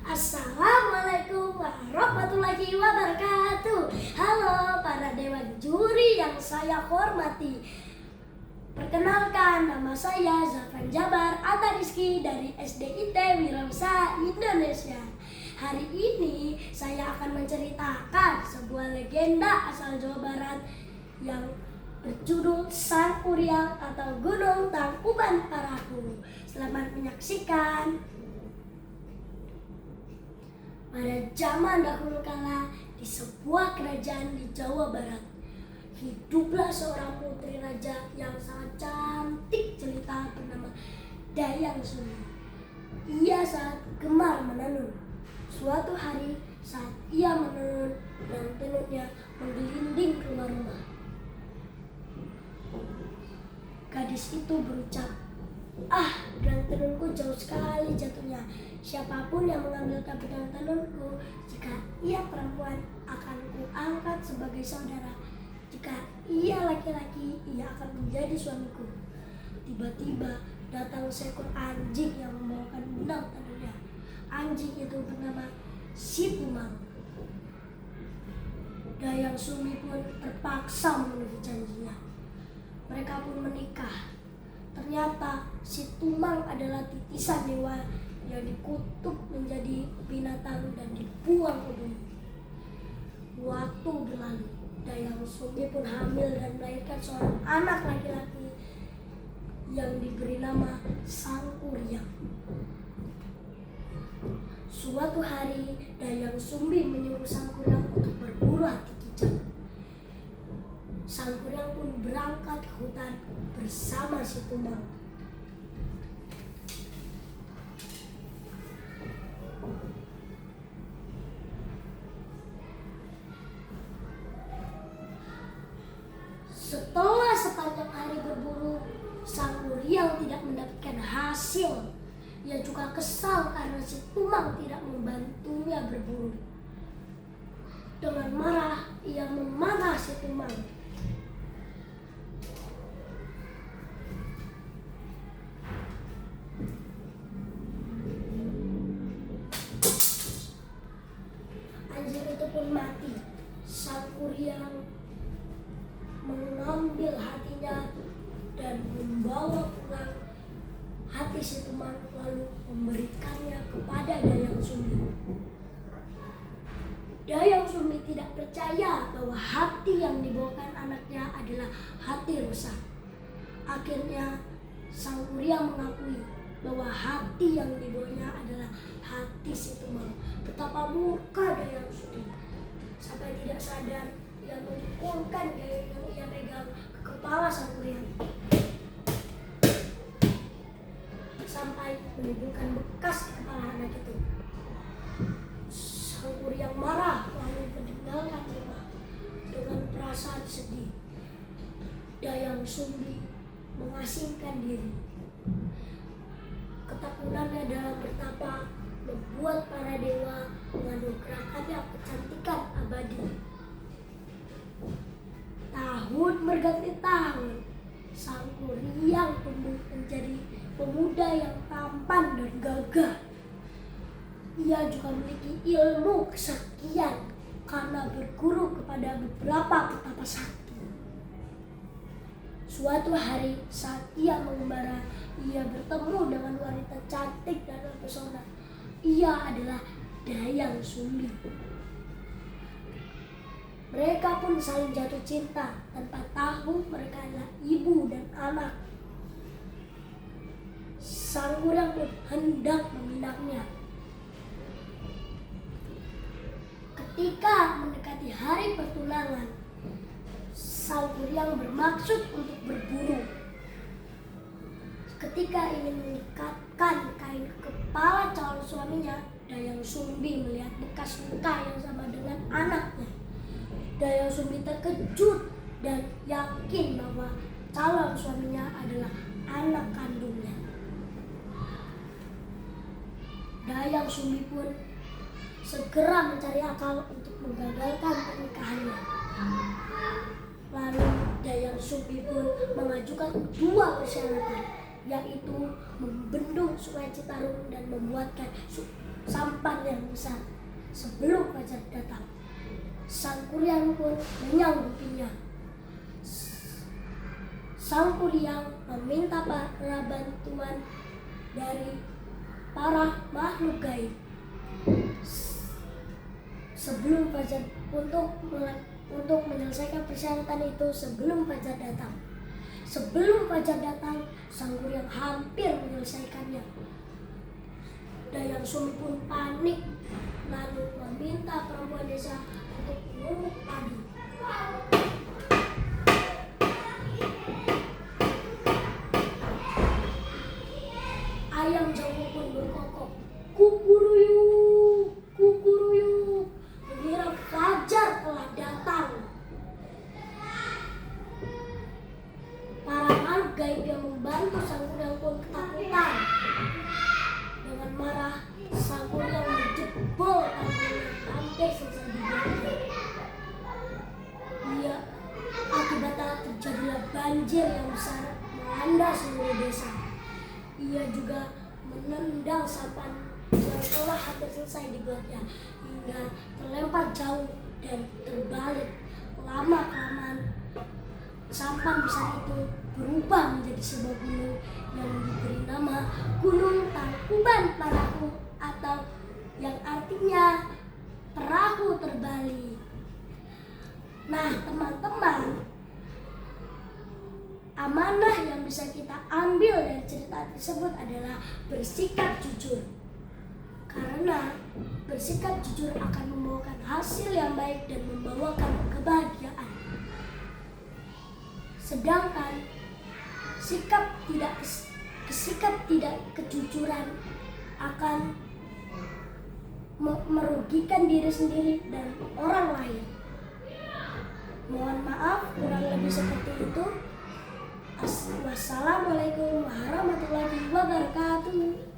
Assalamualaikum warahmatullahi wabarakatuh. Halo para dewan juri yang saya hormati. Perkenalkan, nama saya Zafran Jabar Atta Rizky dari SDIT Wirausaha Indonesia. Hari ini saya akan menceritakan sebuah legenda asal Jawa Barat yang berjudul Sang Kuryang atau Gunung Tangkuban Parahu. Selamat menyaksikan. Pada zaman dahulu kala, di sebuah kerajaan di Jawa Barat, hiduplah seorang putri raja yang sangat cantik jelita bernama Dayang Sumi. Ia sangat gemar menenun. Suatu hari saat ia menenun dan tenunnya menggelinding keluar rumah, gadis itu berucap, "Dan tenunku jauh sekali jatuhnya. Siapapun yang mengambil pedang tenunku, jika ia perempuan akan kuangkat sebagai saudara. Jika ia laki-laki, ia akan menjadi suamiku." Tiba-tiba datang seekor anjing yang membawakan benang tenunnya. Anjing itu bernama Si Tumang. Dayang Sumi pun terpaksa memenuhi janjinya. Mereka pun menikah. Ternyata Si Tumang adalah titisan dewa yang dikutuk menjadi binatang dan dibuang ke bumi. Waktu berlalu, Dayang Sumi pun hamil dan melahirkan seorang anak laki-laki yang diberi nama Sang Kuryang. Suatu hari, Dayang Sumi menyuruh Sang Kuryang untuk berburu hati kijang. Sang Kuryang pun berangkat ke hutan bersama Si Tumang. Setelah sepanjang hari berburu, Sang Kuryang tidak mendapatkan hasil. Ia juga kesal karena Si Tumang tidak membantunya berburu. Dengan marah, ia memanah Si Tumang. Anjing itu pun mati. Sang Kuryang mengambil hatinya dan membawa pulang hati Si Tumang, lalu memberikannya kepada Dayang Sumi. Dayang Sumi tidak percaya bahwa hati yang dibawakan anaknya adalah hati rusak. Akhirnya Sang Kuryang mengakui bahwa hati yang dibawanya adalah hati Si Tumang. Betapa murka Dayang Sumi, sampai tidak sadar ia memukulkan dayang yang ia pegang ke kepala Sang Kuryang sampai menimbulkan bekas di kepala anak itu. Sang Kuryang marah lalu meninggalkan rumah dengan perasaan sedih. Dayang Sumi mengasingkan diri. Ketekunannya dalam bertapa membuat para dewa menganugerahkannya kecantikan abadi. Tahun berganti tahun, Sang Kuryang tumbuh menjadi pemuda yang tampan dan gagah. Ia juga memiliki ilmu kesaktian karena berguru kepada beberapa petapa sakti. Suatu hari saat ia mengembara, ia bertemu dengan wanita cantik dan terpesona. Ia adalah Dayang Sumi. Mereka pun saling jatuh cinta tanpa tahu mereka adalah ibu dan anak. Sang Kuryang pun hendak meminangnya. Ketika mendekati hari pertunangan, Sang Kuryang bermaksud untuk berburu. Ketika ingin mengikatkan kain ke kepala calon suaminya, Dayang Sumi melihat bekas luka yang sama dengan anaknya. Dayang Sumi terkejut dan yakin bahwa calon suaminya adalah anak kandungnya. Dayang Sumi pun segera mencari akal untuk menggagalkan pernikahannya. Lalu Dayang Sumi pun mengajukan dua persyaratan, yaitu membendung Sungai Citarum dan membuatkan sampan yang besar. Sebelum fajar datang, sang kuryang pun menyanggupinya. Sang kuryang meminta para bantuan dari para makhluk gaib sebelum fajar untuk menyelesaikan persyaratan itu sebelum fajar datang. Sebelum fajar datang, sang kuryang hampir menyelesaikannya. Dayang Sumi pun panik, lalu meminta perempuan desa untuk mengumbuk padi. Ayam jago pun berkokok, kukuruyuk, kukuruyuk, mengira fajar telah datang. Para makhluk gaib yang membantu sang kuryang pun ketakutan. Dengan marah, sang kuryang menjebol tanggul yang hampir selesai dibuatnya. Akibatnya terjadilah banjir yang besar melanda seluruh desa. Ia juga menendang sampan yang telah hampir selesai dibuatnya hingga terlempar jauh dan terbalik. Lama-kelamaan sampan besar itu berubah menjadi sebuah gunung yang diberi nama Gunung Tangkuban Perahu, atau yang artinya perahu terbalik. Nah teman-teman, amanah yang bisa kita ambil dari cerita tersebut adalah bersikap jujur. Karena bersikap jujur akan membawakan hasil yang baik dan membawakan kebahagiaan. Sedangkan sikap tidak kejujuran akan merugikan diri sendiri dan orang lain. Mohon maaf kurang lebih seperti itu. Wassalamualaikum warahmatullahi wabarakatuh.